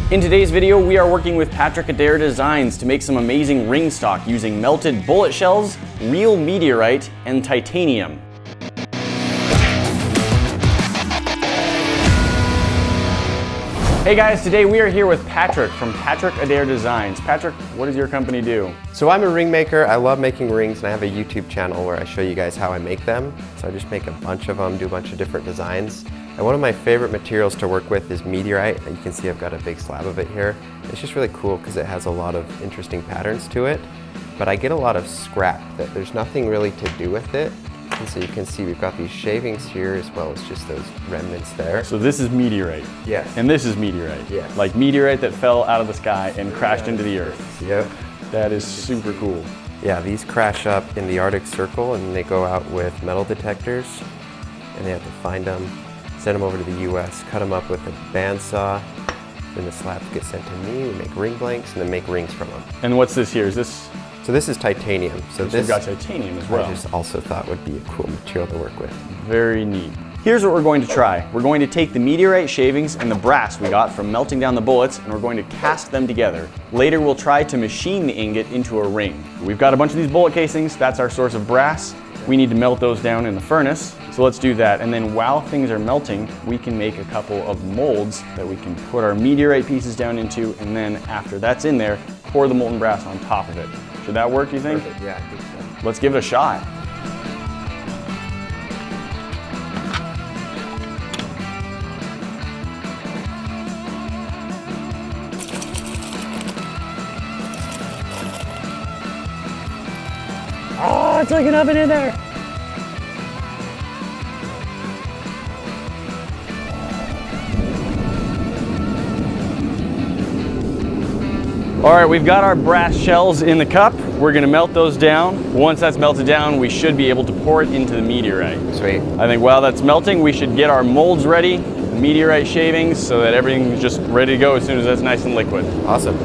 In today's video, we are working with Patrick Adair Designs to make some amazing ring stock using melted bullet shells, real meteorite, and titanium. Hey guys, today we are here with Patrick from Patrick Adair Designs. Patrick, what does your company do? So I'm a ring maker. I love making rings, and I have a YouTube channel where I show you guys how I make them. So I just make a bunch of them, do a bunch of different designs. And one of my favorite materials to work with is meteorite. You can see I've got a big slab of it here. It's just really cool because it has a lot of interesting patterns to it. But I get a lot of scrap that there's nothing really to do with it. And so you can see we've got these shavings here as well as just those remnants there. So this is meteorite. Yes. And this is meteorite. Yes. Like meteorite that fell out of the sky and crashed into the earth. Yep. That is super cool. Yeah, these crash up in the Arctic Circle and they go out with metal detectors and they have to find them, send them over to the US, cut them up with a bandsaw, then the slabs get sent to me, we make ring blanks and then make rings from them. And what's this here? Is this? So this is titanium. So You've this got titanium as well. I just also thought would be a cool material to work with. Very neat. Here's what we're going to try. We're going to take the meteorite shavings and the brass we got from melting down the bullets and we're going to cast them together. Later we'll try to machine the ingot into a ring. We've got a bunch of these bullet casings, that's our source of brass. We need to melt those down in the furnace, so let's do that. And then while things are melting, we can make a couple of molds that we can put our meteorite pieces down into, and then after that's in there, pour the molten brass on top of it. Should that work, you think? Perfect. Yeah, I think so. Let's give it a shot. Oh, it's like an oven in there. All right, we've got our brass shells in the cup. We're gonna melt those down. Once that's melted down, we should be able to pour it into the meteorite. Sweet. I think while that's melting, we should get our molds ready, the meteorite shavings, so that everything's just ready to go as soon as that's nice and liquid. Awesome.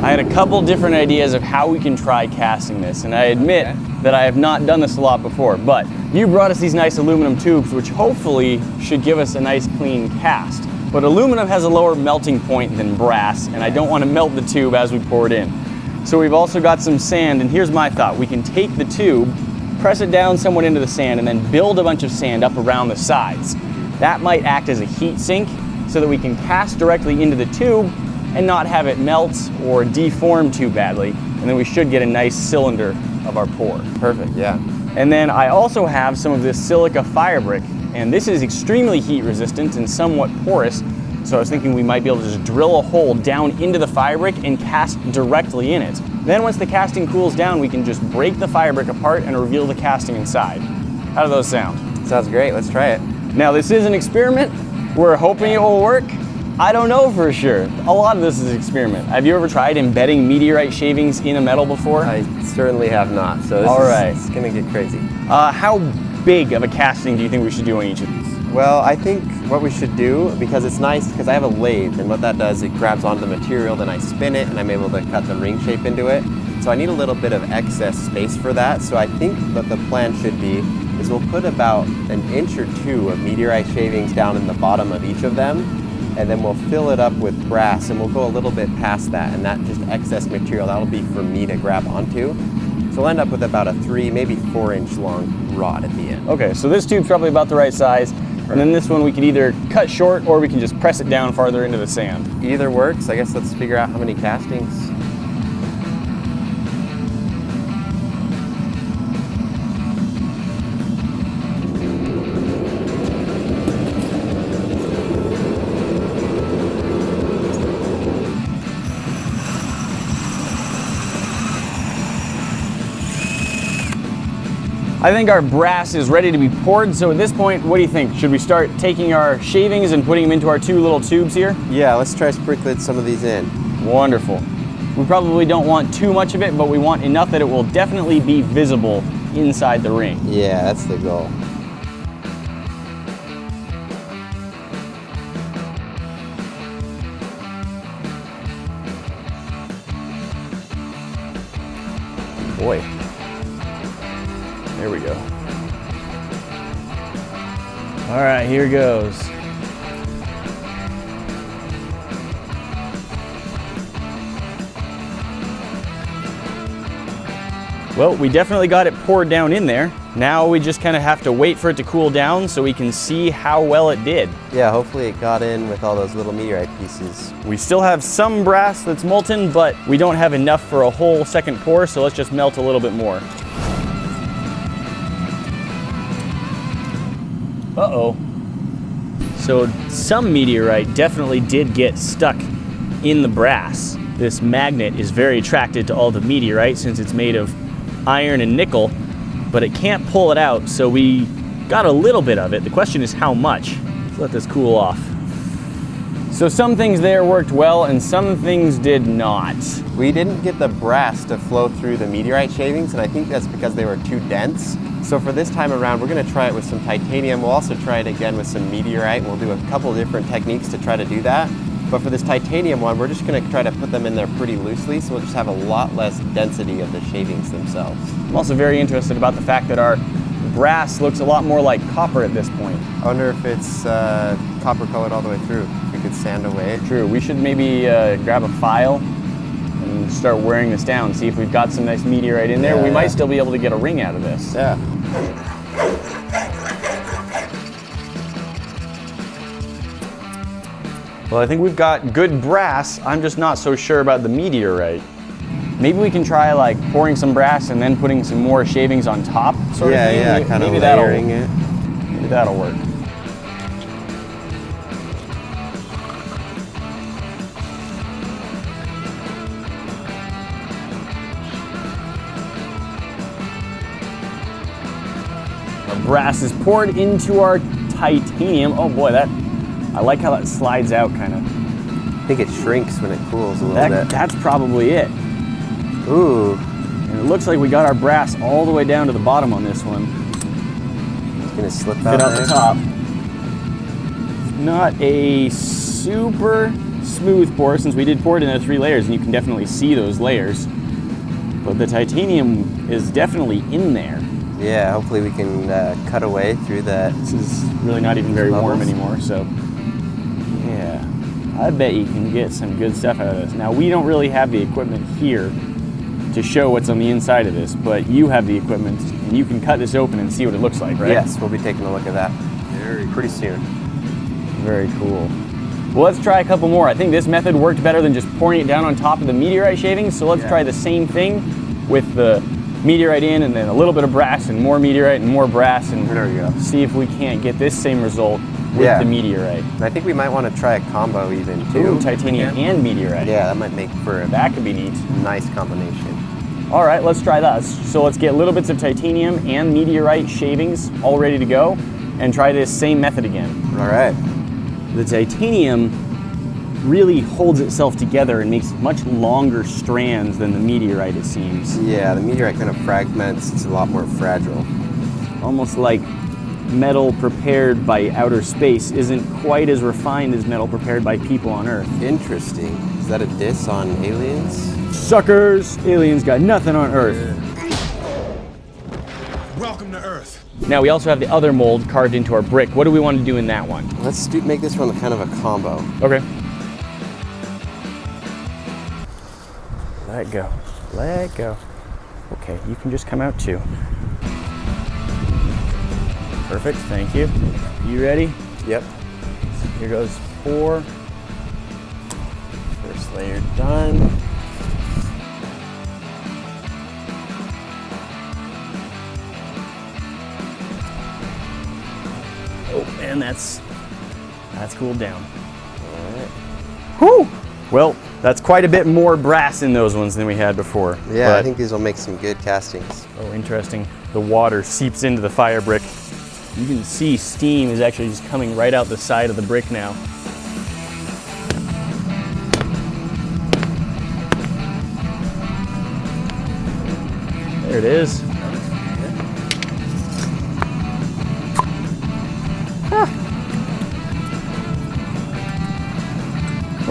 I had a couple different ideas of how we can try casting this, and I admit that I have not done this a lot before, but you brought us these nice aluminum tubes, which hopefully should give us a nice clean cast. But aluminum has a lower melting point than brass, and I don't want to melt the tube as we pour it in. So we've also got some sand, and here's my thought. We can take the tube, press it down somewhat into the sand, and then build a bunch of sand up around the sides. That might act as a heat sink so that we can cast directly into the tube and not have it melt or deform too badly. And then we should get a nice cylinder of our pour. Perfect, yeah. And then I also have some of this silica fire brick, and this is extremely heat resistant and somewhat porous. So I was thinking we might be able to just drill a hole down into the fire brick and cast directly in it. Then once the casting cools down, we can just break the fire brick apart and reveal the casting inside. How do those sound? Sounds great, let's try it. Now this is an experiment. We're hoping it will work. I don't know for sure. A lot of this is an experiment. Have you ever tried embedding meteorite shavings in a metal before? I certainly have not, so it's gonna get crazy. How big of a casting do you think we should do on each of these? Well, I think what we should do, because it's nice, because I have a lathe, and what that does, it grabs onto the material, then I spin it, and I'm able to cut the ring shape into it. So I need a little bit of excess space for that, so I think that the plan should be, is we'll put about 1 inch or 2 of meteorite shavings down in the bottom of each of them, and then we'll fill it up with brass, and we'll go a little bit past that, and that just excess material, that'll be for me to grab onto. So we'll end up with about a 3, maybe 4 inch long rod at the end. Okay, so this tube's probably about the right size, and then this one we can either cut short or we can just press it down farther into the sand. Either works. I guess let's figure out how many castings. I think our brass is ready to be poured, so at this point, what do you think? Should we start taking our shavings and putting them into our 2 little tubes here? Yeah, let's try sprinkling some of these in. Wonderful. We probably don't want too much of it, but we want enough that it will definitely be visible inside the ring. Yeah, that's the goal. Boy. There we go. All right, here goes. Well, we definitely got it poured down in there. Now we just kind of have to wait for it to cool down so we can see how well it did. Yeah, hopefully it got in with all those little meteorite pieces. We still have some brass that's molten, but we don't have enough for a whole second pour, so let's just melt a little bit more. Uh-oh. So some meteorite definitely did get stuck in the brass. This magnet is very attracted to all the meteorite since it's made of iron and nickel, but it can't pull it out, so we got a little bit of it. The question is how much. Let's let this cool off. So some things there worked well and some things did not. We didn't get the brass to flow through the meteorite shavings, and I think that's because they were too dense. So for this time around, we're gonna try it with some titanium. We'll also try it again with some meteorite, and we'll do a couple different techniques to try to do that. But for this titanium one, we're just gonna try to put them in there pretty loosely, so we'll just have a lot less density of the shavings themselves. I'm also very interested about the fact that our brass looks a lot more like copper at this point. I wonder if it's copper colored all the way through. We could sand away. True, we should maybe grab a file and start wearing this down, see if we've got some nice meteorite in there. Yeah, we might still be able to get a ring out of this. Yeah. Well, I think we've got good brass. I'm just not so sure about the meteorite. Maybe we can try like pouring some brass and then putting some more shavings on top, sort of thing. Yeah, kind of layering it. Maybe that'll work. Our brass is poured into our titanium. Oh boy, I like how that slides out kind of. I think it shrinks when it cools a little bit. That's probably it. Ooh. And it looks like we got our brass all the way down to the bottom on this one. It's gonna slip Fit out there. the top. Not a super smooth pour since we did pour it into 3 layers and you can definitely see those layers. But the titanium is definitely in there. Yeah, hopefully we can cut away through that. This is really not even very warm anymore, so yeah. I bet you can get some good stuff out of this. Now, we don't really have the equipment here to show what's on the inside of this, but you have the equipment and you can cut this open and see what it looks like, right? Yes, we'll be taking a look at that pretty soon. Very cool. Well, let's try a couple more. I think this method worked better than just pouring it down on top of the meteorite shavings, so let's try the same thing with the meteorite in and then a little bit of brass and more meteorite and more brass, and there we go. See if we can't get this same result with the meteorite. And I think we might want to try a combo even too. Ooh, titanium and meteorite. Yeah, that might make for a That could be neat. nice combination. All right, let's try that. So let's get little bits of titanium and meteorite shavings all ready to go and try this same method again. All right. The titanium really holds itself together and makes much longer strands than the meteorite, it seems. Yeah, the meteorite kind of fragments. It's a lot more fragile. Almost like metal prepared by outer space isn't quite as refined as metal prepared by people on Earth. Interesting. Is that a diss on aliens? Suckers! Aliens got nothing on Earth. Welcome to Earth. Now we also have the other mold carved into our brick. What do we want to do in that one? Let's make this one kind of a combo. Okay. Let go. Let go. Okay, you can just come out too. Perfect, thank you. You ready? Yep. Here goes 4. First layer done. Oh, and that's cooled down. All right. Whew! Well, that's quite a bit more brass in those ones than we had before. Yeah, but, I think these will make some good castings. oh, interesting. The water seeps into the fire brick. You can see steam is actually just coming right out the side of the brick now. There it is. Huh.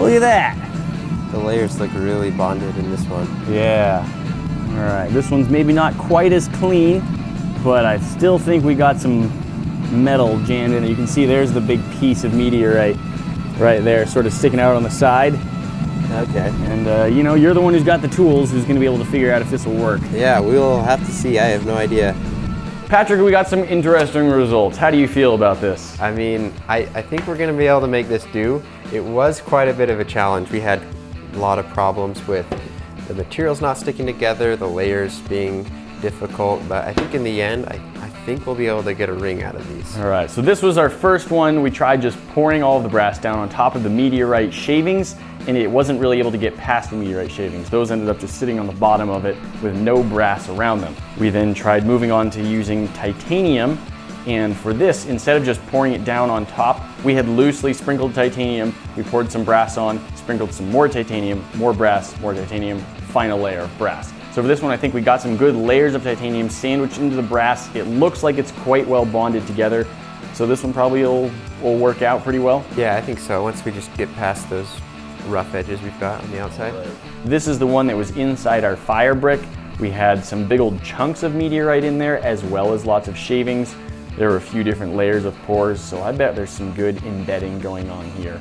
Look at that. The layers look really bonded in this one. Yeah. All right, this one's maybe not quite as clean, but I still think we got some metal jammed in it. You can see there's the big piece of meteorite right there, sort of sticking out on the side. Okay. And you know, you're the one who's got the tools, who's gonna be able to figure out if this will work. Yeah, we'll have to see. I have no idea. Patrick, we got some interesting results. How do you feel about this? I mean, I think we're gonna be able to make this do. It was quite a bit of a challenge. We had a lot of problems with the materials not sticking together, the layers being difficult, but I think in the end, I think we'll be able to get a ring out of these. All right, so this was our first one. We tried just pouring all of the brass down on top of the meteorite shavings, and it wasn't really able to get past the meteorite shavings. Those ended up just sitting on the bottom of it with no brass around them. We then tried moving on to using titanium, and for this, instead of just pouring it down on top, we had loosely sprinkled titanium, we poured some brass on, sprinkled some more titanium, more brass, more titanium, final layer of brass. So for this one, I think we got some good layers of titanium sandwiched into the brass. It looks like it's quite well bonded together. So this one probably will work out pretty well. Yeah, I think so. Once we just get past those rough edges we've got on the outside. This is the one that was inside our fire brick. We had some big old chunks of meteorite in there, as well as lots of shavings. There were a few different layers of pores, so I bet there's some good embedding going on here.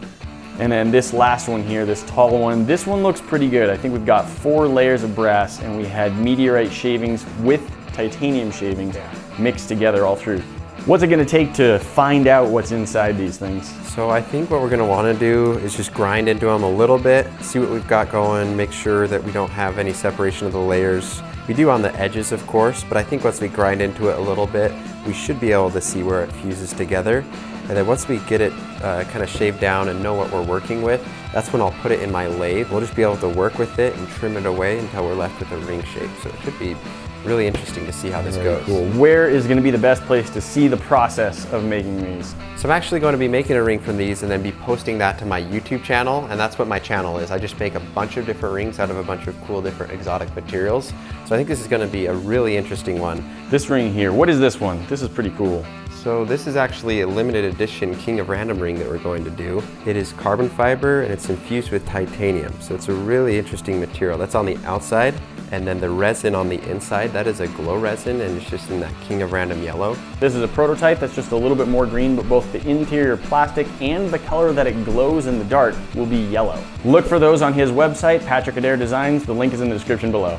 And then this last one here, this tall one, this one looks pretty good. I think we've got 4 layers of brass, and we had meteorite shavings with titanium shavings mixed together all through. What's it gonna take to find out what's inside these things? So I think what we're gonna wanna do is just grind into them a little bit, see what we've got going, make sure that we don't have any separation of the layers. We do on the edges, of course, but I think once we grind into it a little bit, we should be able to see where it fuses together. And then once we get it kind of shaved down and know what we're working with, that's when I'll put it in my lathe. We'll just be able to work with it and trim it away until we're left with a ring shape. So it should be really interesting to see how this goes. Cool. Where is going to be the best place to see the process of making these? So I'm actually going to be making a ring from these and then be posting that to my YouTube channel, and that's what my channel is. I just make a bunch of different rings out of a bunch of cool different exotic materials. So I think this is going to be a really interesting one. This ring here, what is this one? This is pretty cool. So this is actually a limited edition King of Random ring that we're going to do. It is carbon fiber and it's infused with titanium. So it's a really interesting material. That's on the outside, and then the resin on the inside, that is a glow resin, and it's just in that King of Random yellow. This is a prototype that's just a little bit more green, but both the interior plastic and the color that it glows in the dark will be yellow. Look for those on his website, Patrick Adair Designs. The link is in the description below.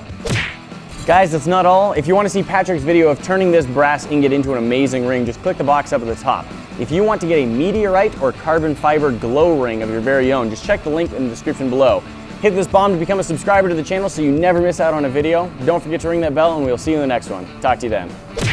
Guys, that's not all. If you want to see Patrick's video of turning this brass ingot into an amazing ring, just click the box up at the top. If you want to get a meteorite or carbon fiber glow ring of your very own, just check the link in the description below. Hit this bomb to become a subscriber to the channel so you never miss out on a video. Don't forget to ring that bell, and we'll see you in the next one. Talk to you then.